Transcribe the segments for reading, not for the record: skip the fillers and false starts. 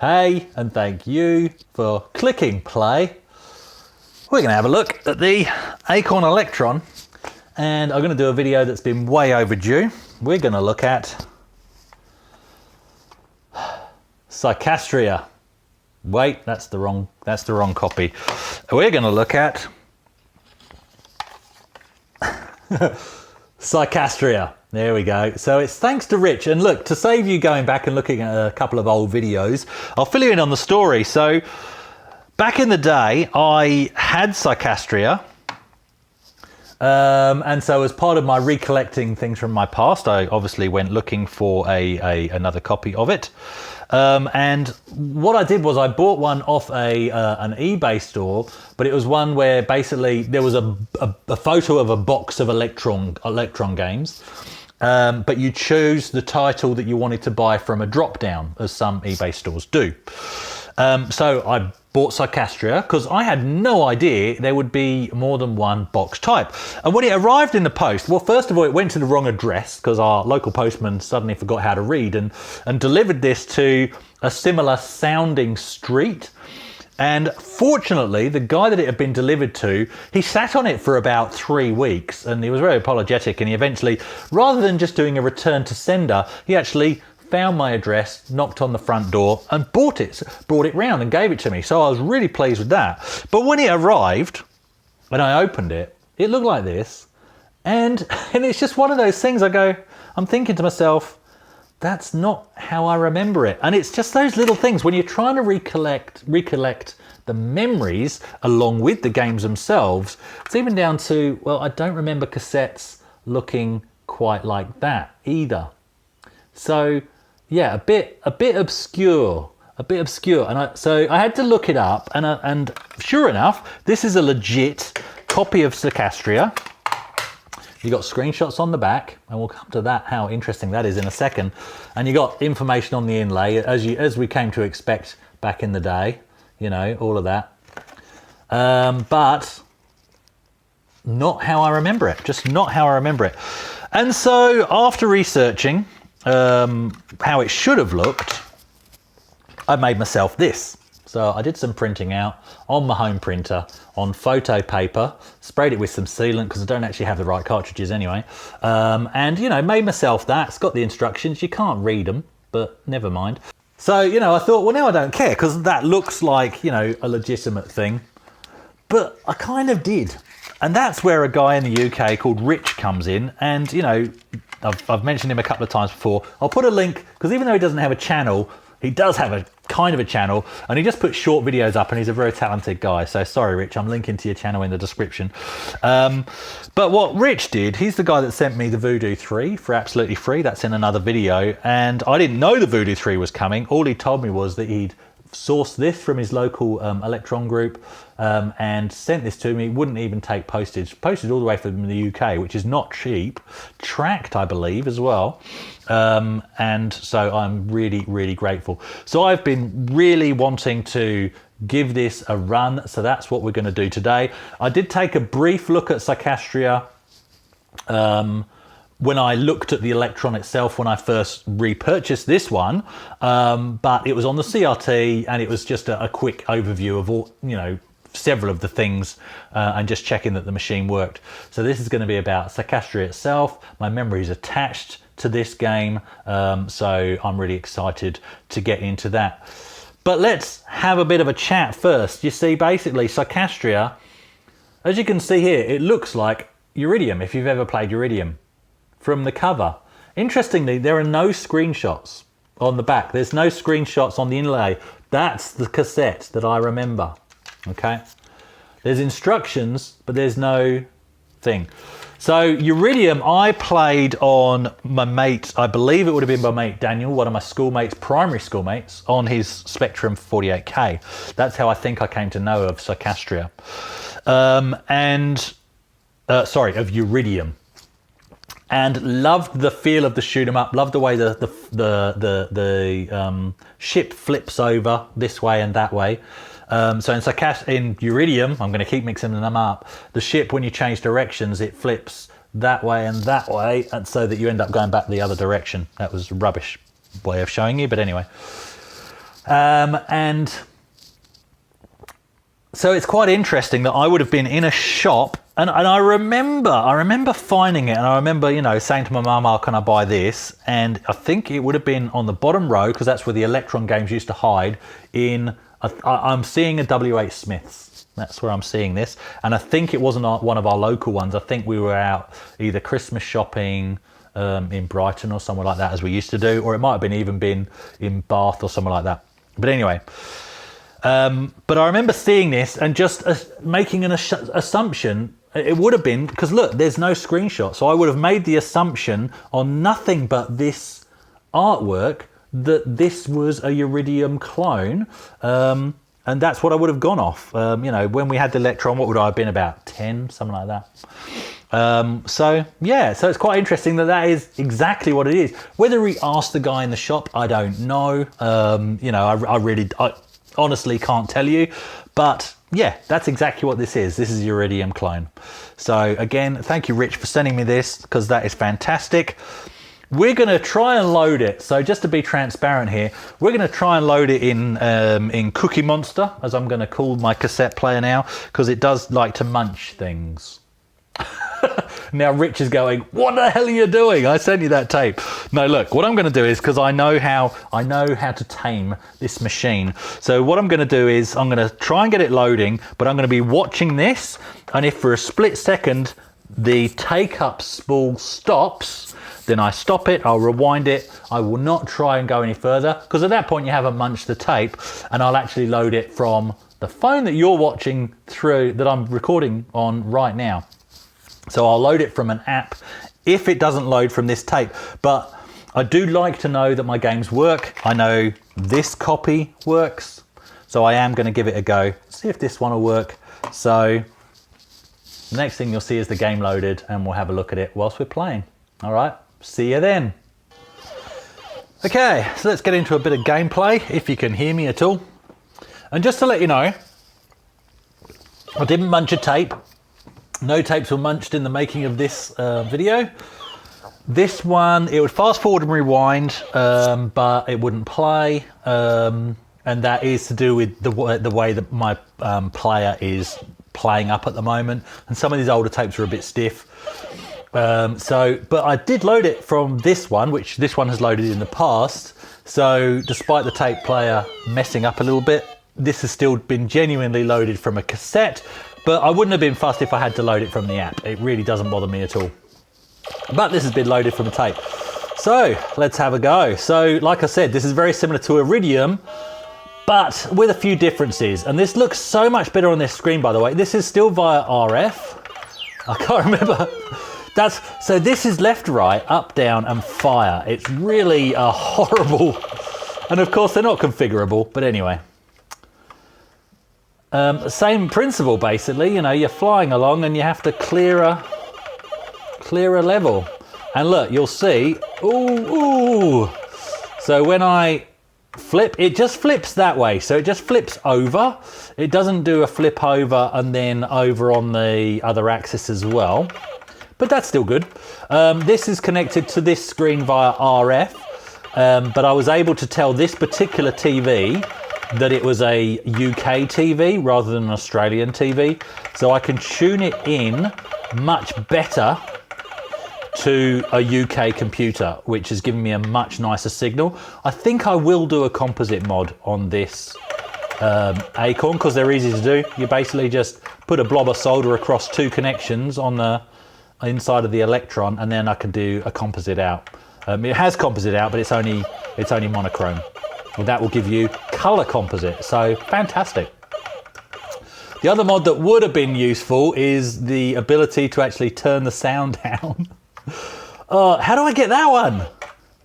Hey, and thank you for clicking play. We're going to have a look at the Acorn Electron, and I'm going to do a video that's been way overdue. We're going to look at Psycastria. Wait, that's the wrong copy. We're going to look at Psycastria. There we go. So it's thanks to Rich. And look, to save you going back and looking at a couple of old videos, I'll fill you in on the story. So back in the day, I had Psycastria. And so as part of my recollecting things from my past, I obviously went looking for another copy of it. And what I did was I bought one off an eBay store, but it was one where basically there was a photo of a box of Electron games, but you chose the title that you wanted to buy from a drop down, as some eBay stores do. So I bought Psycastria because I had no idea there would be more than one box type. And when it arrived in the post, well, first of all, it went to the wrong address because our local postman suddenly forgot how to read and delivered this to a similar sounding street. And fortunately, the guy that it had been delivered to, he sat on it for about 3 weeks and he was very apologetic, and he eventually, rather than just doing a return to sender, he actually found my address, knocked on the front door and brought it round and gave it to me. So I was really pleased with that. But when it arrived and I opened it, it looked like this. And it's just one of those things I'm thinking to myself, that's not how I remember it. And it's just those little things when you're trying to recollect the memories along with the games themselves. It's even down to, well, I don't remember cassettes looking quite like that either. So yeah, a bit obscure, and so I had to look it up, and sure enough, this is a legit copy of Psycastria. You got screenshots on the back, and we'll come to that, how interesting that is in a second. And you got information on the inlay, as we came to expect back in the day, you know, all of that. But not how I remember it, just not how I remember it. And so after researching how it should have looked, I made myself this. So I did some printing out on my home printer on photo paper, sprayed it with some sealant because I don't actually have the right cartridges anyway, and you know, made myself that. It's got the instructions, you can't read them, but never mind. So, you know, I thought, well, now I don't care because that looks like, you know, a legitimate thing, but I kind of did. And that's where a guy in the UK called Rich comes in, and you know, I've mentioned him a couple of times before. I'll put a link, because even though he doesn't have a channel, he does have a kind of a channel, and he just puts short videos up, and he's a very talented guy. So sorry, Rich, I'm linking to your channel in the description. But what Rich did, he's the guy that sent me the Voodoo 3 for absolutely free. That's in another video, and I didn't know the Voodoo 3 was coming. All he told me was that he'd sourced this from his local Electron group and sent this to me. Wouldn't even take postage all the way from the UK, which is not cheap, tracked I believe as well, and so I'm really grateful. So I've been really wanting to give this a run, so that's what we're going to do today. I did take a brief look at Psycastria when I looked at the Electron itself when I first repurchased this one, but it was on the CRT, and it was just a quick overview of all, you know, several of the things, and just checking that the machine worked. So this is going to be about Psycastria itself. My memory is attached to this game, so I'm really excited to get into that. But let's have a bit of a chat first. You see, basically Psycastria, as you can see here, it looks like Uridium, if you've ever played Uridium, from the cover. Interestingly, there are no screenshots on the back. There's no screenshots on the inlay. That's the cassette that I remember. Okay, there's instructions, but there's no thing. So Uridium, I played on my mate, I believe it would have been my mate Daniel, one of my schoolmates, primary schoolmates, on his Spectrum 48K. That's how I think I came to know of Psycastria, of Uridium. And loved the feel of the shoot 'em up. Loved the way the ship flips over this way and that way. So in Uridium, I'm going to keep mixing them up. The ship, when you change directions, it flips that way, and so that you end up going back the other direction. That was a rubbish way of showing you, but anyway. And so it's quite interesting that I would have been in a shop, and I remember finding it, and I remember, you know, saying to my mum, "Oh, can I buy this?" And I think it would have been on the bottom row, because that's where the Electron games used to hide. I'm seeing a WH Smith's. That's where I'm seeing this, and I think it wasn't one of our local ones. I think we were out either Christmas shopping in Brighton or somewhere like that, as we used to do, or it might have been in Bath or somewhere like that. But anyway. But I remember seeing this and just making an assumption. It would have been, because look, there's no screenshot. So I would have made the assumption on nothing but this artwork that this was a Uridium clone. And that's what I would have gone off. You know, when we had the Electron, what would I have been, about 10, something like that. So yeah, so it's quite interesting that is exactly what it is. Whether we asked the guy in the shop, I don't know. You know, I honestly can't tell you, but yeah, that's exactly what this is. This is a Uridium clone. So again, thank you, Rich, for sending me this, because that is fantastic. We're going to try and load it. So just to be transparent here, we're going to try and load it in Cookie Monster, as I'm going to call my cassette player now, because it does like to munch things. Now Rich is going, "What the hell are you doing? I sent you that tape." No, look, what I'm going to do is, because I know how to tame this machine. So what I'm going to do is I'm going to try and get it loading, but I'm going to be watching this, and if for a split second the take up spool stops, then I stop it, I'll rewind it. I will not try and go any further, because at that point you haven't munched the tape, and I'll actually load it from the phone that you're watching through, that I'm recording on right now. So I'll load it from an app if it doesn't load from this tape. But I do like to know that my games work. I know this copy works, so I am going to give it a go. See if this one will work. So the next thing you'll see is the game loaded, and we'll have a look at it whilst we're playing. All right, see you then. Okay, so let's get into a bit of gameplay, if you can hear me at all. And just to let you know, I didn't munch a tape. No tapes were munched in the making of this video. This one, it would fast forward and rewind, but it wouldn't play. And that is to do with the way that my player is playing up at the moment. And some of these older tapes are a bit stiff. But I did load it from this one, which this one has loaded in the past. So despite the tape player messing up a little bit, this has still been genuinely loaded from a cassette. But I wouldn't have been fussed if I had to load it from the app. It really doesn't bother me at all. But this has been loaded from a tape. So let's have a go. So like I said, this is very similar to Uridium, but with a few differences. And this looks so much better on this screen, by the way. This is still via RF. I can't remember. So this is left, right, up, down, and fire. It's really a horrible, and of course they're not configurable, but anyway. Same principle, basically. You know, you're flying along and you have to clear a level. And look, you'll see, ooh. So when I flip, it just flips that way. So it just flips over. It doesn't do a flip over and then over on the other axis as well. But that's still good. This is connected to this screen via RF. But I was able to tell this particular TV that it was a UK TV rather than an Australian TV. So I can tune it in much better to a UK computer, which has given me a much nicer signal. I think I will do a composite mod on this Acorn, because they're easy to do. You basically just put a blob of solder across two connections on the inside of the Electron, and then I can do a composite out. It has composite out, but it's only monochrome. And that will give you color composite, so fantastic. The other mod that would have been useful is the ability to actually turn the sound down. How do I get that one?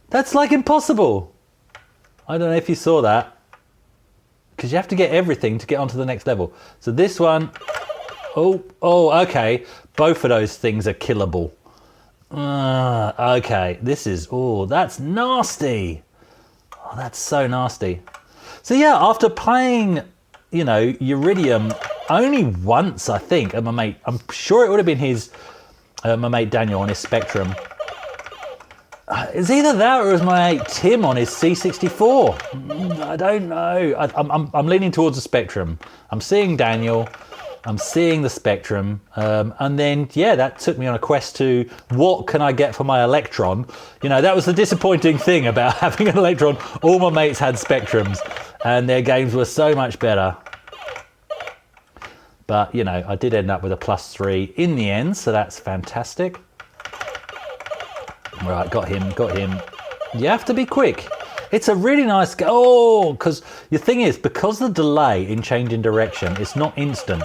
That's like impossible. I don't know if you saw that, because you have to get everything to get onto the next level. So this one, oh, okay. Both of those things are killable. Okay, this is, that's nasty. Oh, that's so nasty. So yeah, after playing, you know, Uridium only once, I think, and my mate, I'm sure it would have been his, my mate Daniel on his Spectrum. It's either that or is my mate Tim on his C64. I don't know. I'm leaning towards the Spectrum. I'm seeing Daniel. I'm seeing the Spectrum. And then, yeah, that took me on a quest to what can I get for my Electron? You know, that was the disappointing thing about having an Electron. All my mates had Spectrums and their games were so much better. But, you know, I did end up with a +3 in the end, so that's fantastic. Right, got him. You have to be quick. It's a really nice go. Oh, because the thing is, because the delay in changing direction, it's not instant.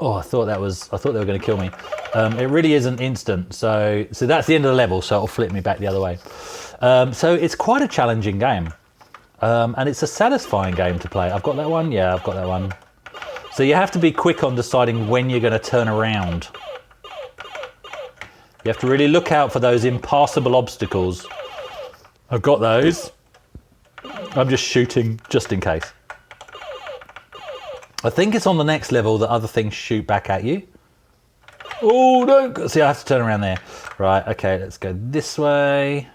Oh, I thought they were going to kill me. It really isn't instant. So that's the end of the level. So it'll flip me back the other way. So it's quite a challenging game, and it's a satisfying game to play. I've got that one. Yeah, I've got that one. So you have to be quick on deciding when you're going to turn around. You have to really look out for those impassable obstacles. I've got those. I'm just shooting just in case. I think it's on the next level that other things shoot back at you. Oh, no. See, I have to turn around there. Right, okay, let's go this way.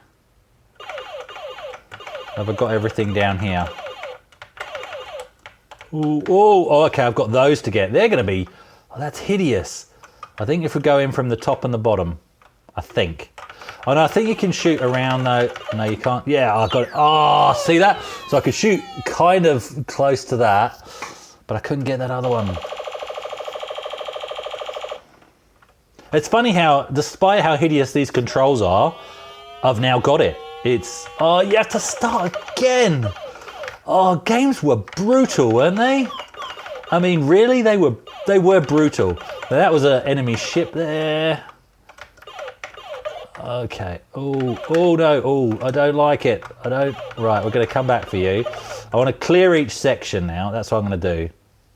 Have I got everything down here? Oh, okay, I've got those to get. They're going to be... Oh, that's hideous. I think if we go in from the top and the bottom... I think. Oh no, I think you can shoot around though. No, you can't. Yeah, I got it. Oh, see that? So I could shoot kind of close to that, but I couldn't get that other one. It's funny how, despite how hideous these controls are, I've now got it. It's, oh, you have to start again. Oh, games were brutal, weren't they? I mean, really, they were brutal. Now, that was an enemy ship there. Okay. Oh no. Oh, I don't like it. Right, we're going to come back for you. I want to clear each section now. That's what I'm going to do.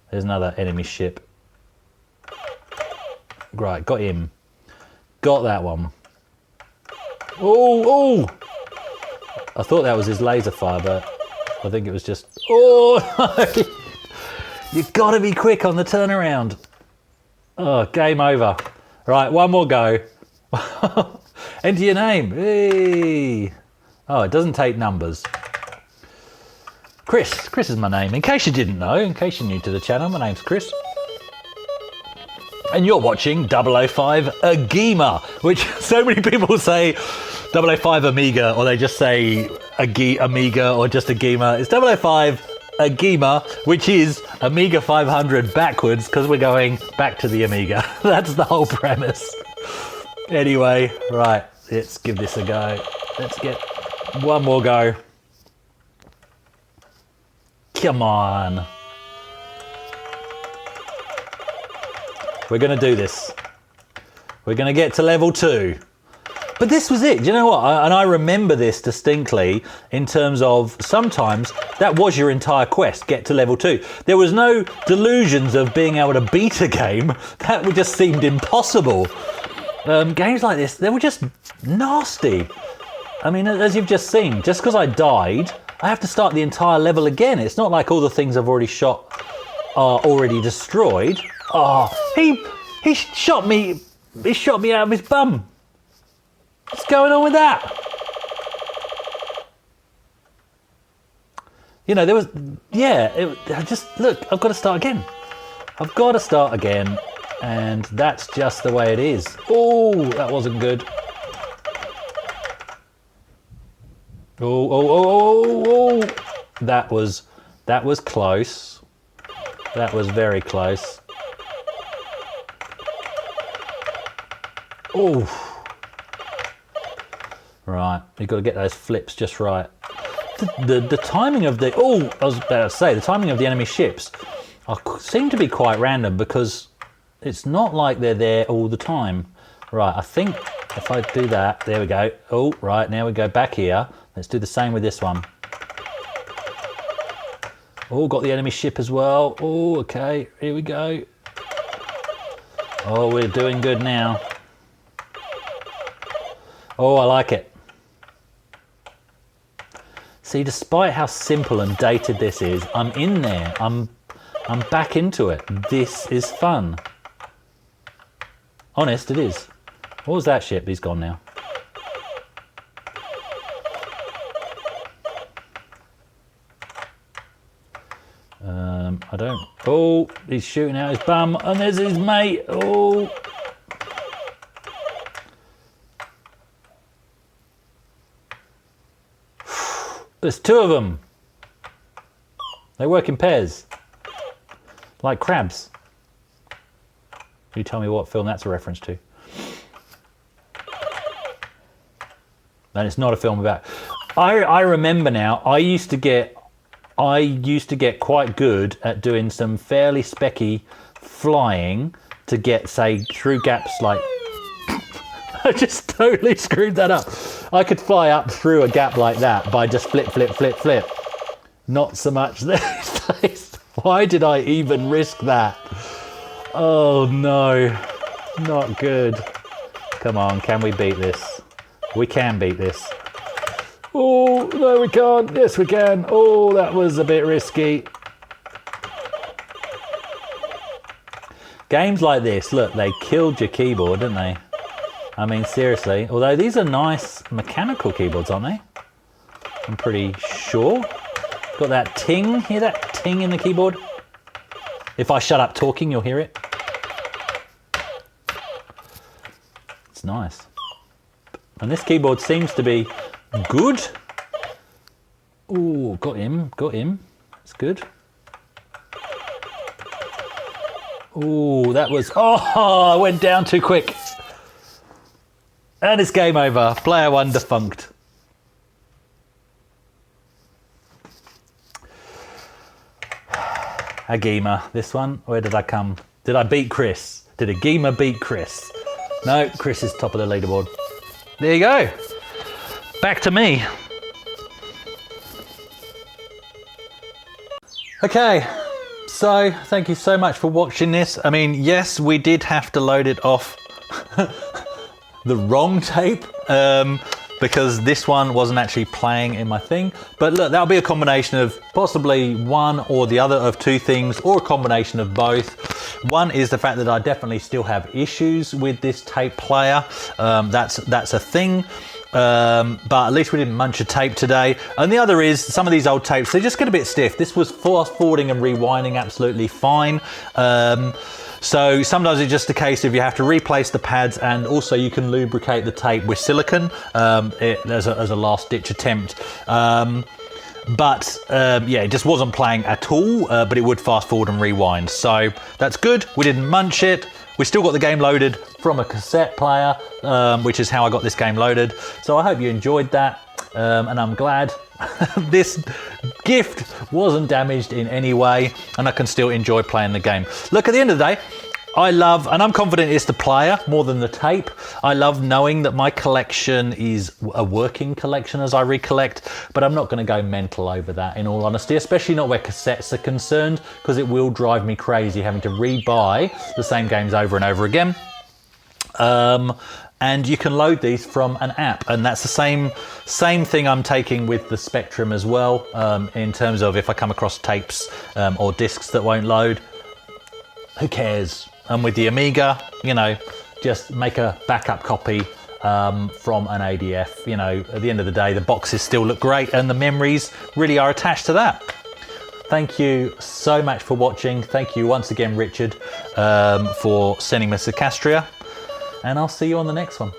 There's another enemy ship. Right, got him. Got that one. Oh! I thought that was his laser fire, but I think it was just... Oh! You've got to be quick on the turnaround. Oh, game over. Right, one more go. Enter your name. Hey. Oh, it doesn't take numbers. Chris is my name. In case you didn't know, in case you're new to the channel, my name's Chris. And you're watching 005 AGIMA, which so many people say 005 Amiga, or they just say Amiga, or just AGIMA. It's 005 AGIMA, which is Amiga 500 backwards, because we're going back to the Amiga. That's the whole premise. Anyway, right, let's give this a go. Let's get one more go. Come on. We're going to do this. We're going to get to level 2. But this was it. Do you know what? And I remember this distinctly in terms of sometimes that was your entire quest, get to level 2. There was no delusions of being able to beat a game. That just seemed impossible. Games like this, they were just nasty. I mean, as you've just seen, just because I died, I have to start the entire level again. It's not like all the things I've already shot are already destroyed. Oh, he shot me. He shot me out of his bum. What's going on with that? You know, there was, yeah, look, I've got to start again. I've got to start again. And that's just the way it is. Oh, that wasn't good. Oh. That was close. That was very close. Oh. Right, you've got to get those flips just right. The timing of the... Oh, I was about to say, the timing of the enemy ships seem to be quite random because it's not like they're there all the time. Right, I think if I do that, there we go. Oh, right, now we go back here. Let's do the same with this one. Oh, got the enemy ship as well. Oh, okay, here we go. Oh, we're doing good now. Oh, I like it. See, despite how simple and dated this is, I'm in there. I'm back into it. This is fun. Honest, it is. What was that ship? He's gone now. I don't. Oh, he's shooting out his bum, and there's his mate. Oh. There's two of them. They work in pairs, like crabs. You tell me what film that's a reference to. And it's not a film about. I remember now. I used to get quite good at doing some fairly specky flying to get, say, through gaps like. I just totally screwed that up. I could fly up through a gap like that by just flip, flip, flip, flip. Not so much these days. Why did I even risk that? Oh no, not good. Come on, can we beat this? We can beat this. Oh, no we can't. Yes we can. Oh, that was a bit risky. Games like this, look, they killed your keyboard, didn't they? I mean, seriously. Although these are nice mechanical keyboards, aren't they? I'm pretty sure. Got that ting, hear that ting in the keyboard? If I shut up talking, you'll hear it. It's nice. And this keyboard seems to be good. Ooh, got him, got him. It's good. Ooh, that was, oh, I went down too quick. And it's game over. Player one defunct. AGIMA, this one. Where did I come? Did I beat Chris? Did AGIMA beat Chris? No, Chris is top of the leaderboard. There you go. Back to me. Okay, so thank you so much for watching this. I mean, yes, we did have to load it off the wrong tape because this one wasn't actually playing in my thing. But look, that'll be a combination of possibly one or the other of two things, or a combination of both. One is the fact that I definitely still have issues with this tape player. That's a thing. But at least we didn't munch a tape today. And the other is some of these old tapes, they just get a bit stiff. This was fast forwarding and rewinding absolutely fine. So sometimes it's just a case of you have to replace the pads, and also you can lubricate the tape with silicone as a last ditch attempt. Yeah, it just wasn't playing at all, but it would fast forward and rewind. So that's good. We didn't munch it. We still got the game loaded from a cassette player, which is how I got this game loaded. So I hope you enjoyed that, and I'm glad this gift wasn't damaged in any way, and I can still enjoy playing the game. Look, at the end of the day, I love, and I'm confident it's the player more than the tape. I love knowing that my collection is a working collection as I recollect, but I'm not going to go mental over that, in all honesty, especially not where cassettes are concerned, because it will drive me crazy having to re-buy the same games over and over again. And you can load these from an app, and that's the same thing I'm taking with the Spectrum as well, in terms of if I come across tapes or discs that won't load, who cares? And with the Amiga, you know, just make a backup copy from an ADF. You know, at the end of the day, the boxes still look great and the memories really are attached to that. Thank you so much for watching. Thank you once again, Richard, for sending me Psycastria. And I'll see you on the next one.